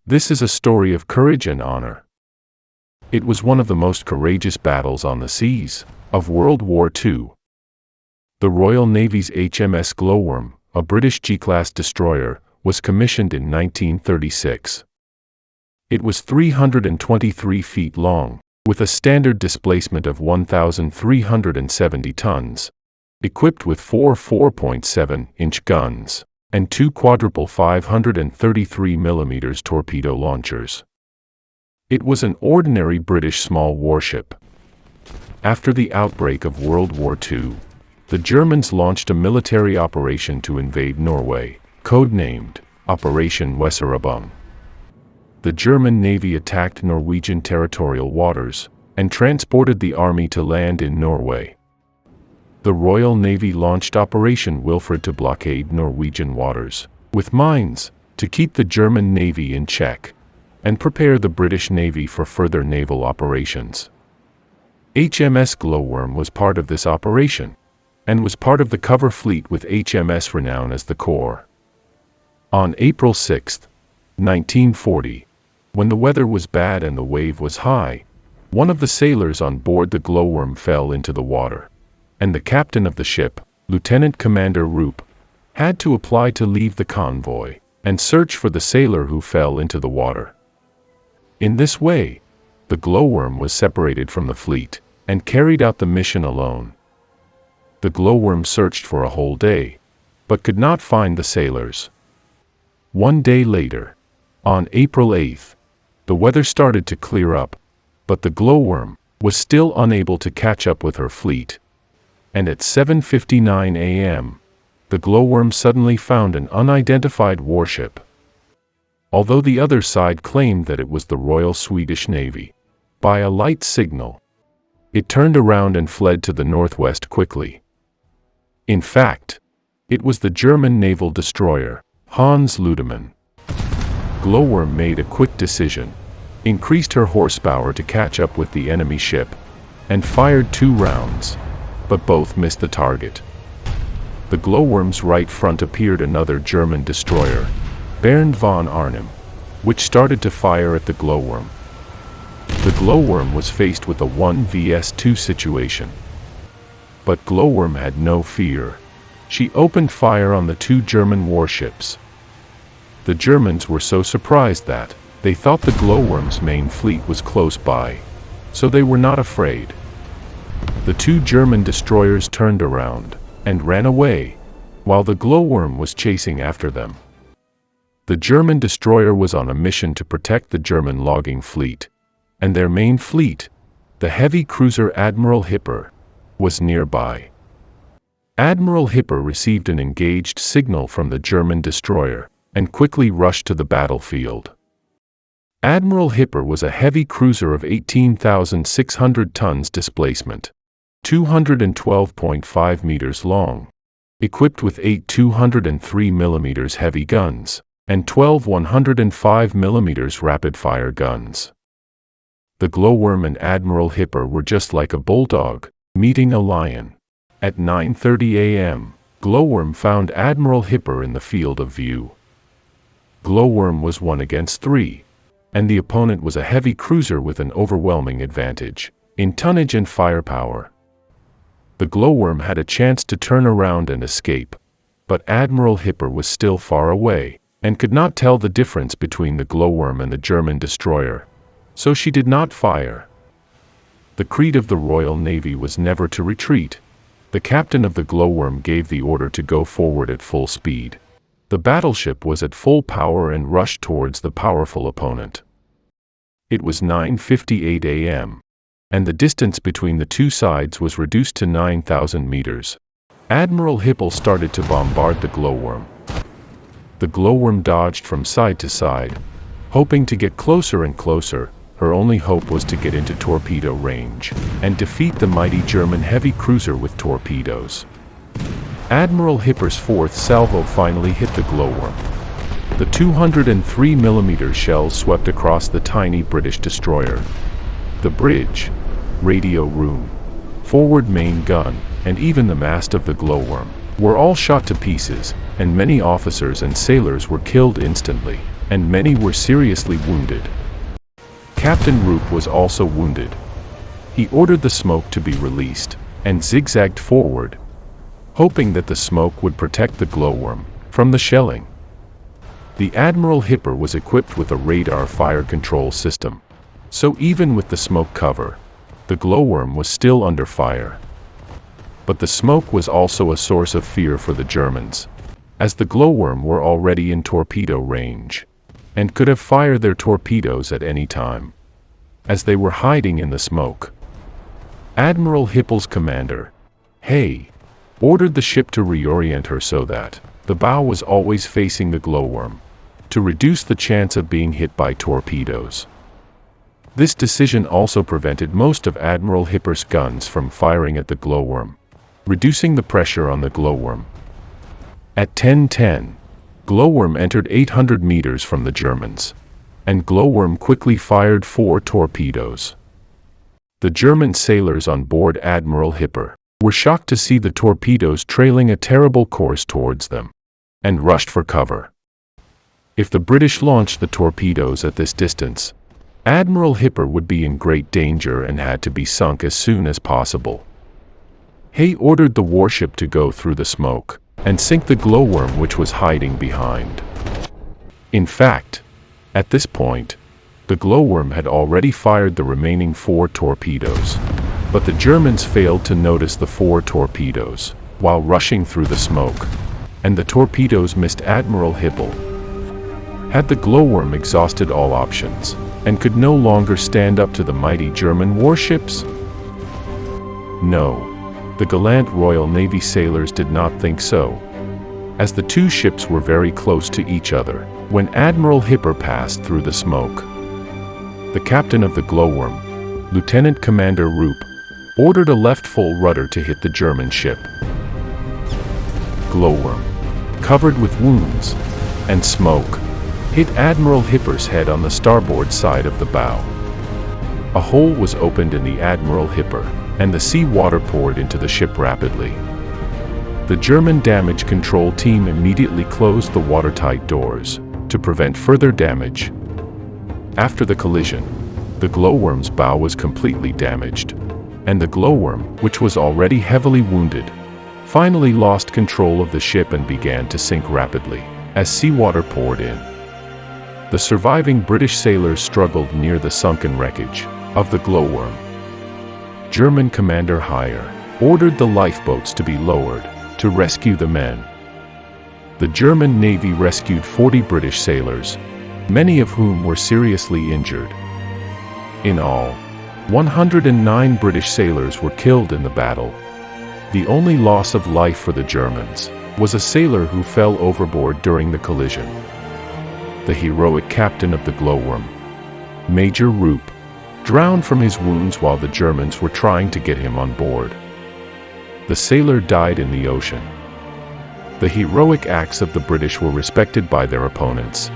This is a story of courage and honor. It was one of the most courageous battles on the seas of World War II. The Royal Navy's HMS Glowworm, a British G-class destroyer, was commissioned in 1936. It was 323 feet long, with a standard displacement of 1,370 tons, equipped with four 4.7-inch guns, and two quadruple 533 mm torpedo launchers. It was an ordinary British small warship. After the outbreak of World War II, the Germans launched a military operation to invade Norway, codenamed Operation Weserübung. The German Navy attacked Norwegian territorial waters and transported the army to land in Norway. The Royal Navy launched Operation Wilfred to blockade Norwegian waters with mines to keep the German Navy in check and prepare the British Navy for further naval operations. HMS Glowworm was part of this operation and was part of the cover fleet with HMS Renown as the core. On April 6, 1940, when the weather was bad and the wave was high, one of the sailors on board the Glowworm fell into the water, and the captain of the ship, Lieutenant Commander Roop, had to apply to leave the convoy and search for the sailor who fell into the water. In this way, the Glowworm was separated from the fleet and carried out the mission alone. The Glowworm searched for a whole day, but could not find the sailors. One day later, on April 8th, the weather started to clear up, but the Glowworm was still unable to catch up with her fleet. And at 7:59 a.m., the Glowworm suddenly found an unidentified warship. Although the other side claimed that it was the Royal Swedish Navy, by a light signal, it turned around and fled to the northwest quickly. In fact, it was the German naval destroyer, Hans Ludemann. Glowworm made a quick decision, increased her horsepower to catch up with the enemy ship, and fired 2 rounds, but both missed the target. The Glowworm's right front appeared another German destroyer, Bernd von Arnim, which started to fire at the Glowworm. The Glowworm was faced with a 1 vs 2 situation. But Glowworm had no fear. She opened fire on the 2 German warships. The Germans were so surprised that they thought the Glowworm's main fleet was close by, so they were not afraid. The 2 German destroyers turned around and ran away, while the Glowworm was chasing after them. The German destroyer was on a mission to protect the German logging fleet, and their main fleet, the heavy cruiser Admiral Hipper, was nearby. Admiral Hipper received an engaged signal from the German destroyer and quickly rushed to the battlefield. Admiral Hipper was a heavy cruiser of 18,600 tons displacement, 212.5 meters long, equipped with 8 203 mm heavy guns and 12 105 mm rapid-fire guns. The Glowworm and Admiral Hipper were just like a bulldog meeting a lion. At 9:30 a.m., Glowworm found Admiral Hipper in the field of view. Glowworm was 1 against 3, and the opponent was a heavy cruiser with an overwhelming advantage in tonnage and firepower. The Glowworm had a chance to turn around and escape, but Admiral Hipper was still far away and could not tell the difference between the Glowworm and the German destroyer, so she did not fire. The creed of the Royal Navy was never to retreat. The captain of the Glowworm gave the order to go forward at full speed. The battleship was at full power and rushed towards the powerful opponent. It was 9:58 a.m., and the distance between the 2 sides was reduced to 9,000 meters. Admiral Hipper started to bombard the Glowworm. The Glowworm dodged from side to side, hoping to get closer and closer. Her only hope was to get into torpedo range and defeat the mighty German heavy cruiser with torpedoes. Admiral Hipper's 4th salvo finally hit the Glowworm. The 203 mm shells swept across the tiny British destroyer. The bridge, radio room, forward main gun, and even the mast of the Glowworm were all shot to pieces, and many officers and sailors were killed instantly. and many were seriously wounded. Captain Roop was also wounded. He ordered the smoke to be released and zigzagged forward, hoping that the smoke would protect the glowworm from the shelling. The Admiral Hipper was equipped with a radar fire control system, so even with the smoke cover, the glowworm was still under fire. But the smoke was also a source of fear for the Germans, as the glowworm were already in torpedo range, and could have fired their torpedoes at any time, as they were hiding in the smoke. Admiral Hippel's commander, Hay, ordered the ship to reorient her so that the bow was always facing the glowworm, to reduce the chance of being hit by torpedoes. This decision also prevented most of Admiral Hipper's guns from firing at the glowworm, reducing the pressure on the glowworm. At 10:10, glowworm entered 800 meters from the Germans, and glowworm quickly fired 4 torpedoes. The German sailors on board Admiral Hipper were shocked to see the torpedoes trailing a terrible course towards them, and rushed for cover. If the British launched the torpedoes at this distance, Admiral Hipper would be in great danger and had to be sunk as soon as possible. Hay ordered the warship to go through the smoke and sink the glowworm which was hiding behind. In fact, at this point, the glowworm had already fired the remaining 4 torpedoes, but the Germans failed to notice the 4 torpedoes while rushing through the smoke, and the torpedoes missed Admiral Hippel. Had the glowworm exhausted all options and could no longer stand up to the mighty German warships? No, the gallant Royal Navy sailors did not think so, as the 2 ships were very close to each other when Admiral Hipper passed through the smoke. The captain of the glowworm, Lieutenant Commander Roop, ordered a left full rudder to hit the German ship. Glowworm, covered with wounds and smoke, hit Admiral Hipper's head on the starboard side of the bow. A hole was opened in the Admiral Hipper, and the sea water poured into the ship rapidly. The German damage control team immediately closed the watertight doors to prevent further damage. After the collision, the glowworm's bow was completely damaged, and the glowworm, which was already heavily wounded, finally lost control of the ship and began to sink rapidly as seawater poured in. The surviving British sailors struggled near the sunken wreckage of the glowworm. German Commander Heyer ordered the lifeboats to be lowered to rescue the men. The German Navy rescued 40 British sailors, many of whom were seriously injured. In all, 109 British sailors were killed in the battle. The only loss of life for the Germans was a sailor who fell overboard during the collision. The heroic captain of the glowworm, Major Roop, drowned from his wounds while the Germans were trying to get him on board. The sailor died in the ocean. The heroic acts of the British were respected by their opponents.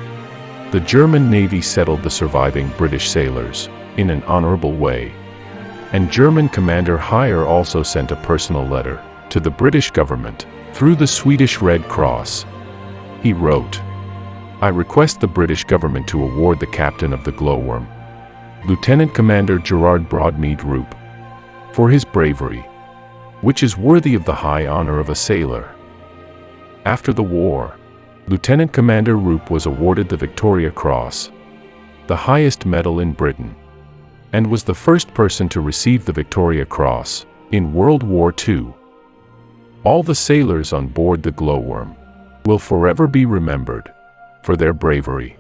The German Navy settled the surviving British sailors in an honorable way, and German Commander Heyer also sent a personal letter to the British government through the Swedish Red Cross. He wrote, "I request the British government to award the captain of the glowworm, Lieutenant Commander Gerard Broadmead Roop, for his bravery, which is worthy of the high honor of a sailor." After the war, Lieutenant Commander Roop was awarded the Victoria Cross, the highest medal in Britain, and was the first person to receive the Victoria Cross in World War II. All the sailors on board the glowworm will forever be remembered for their bravery.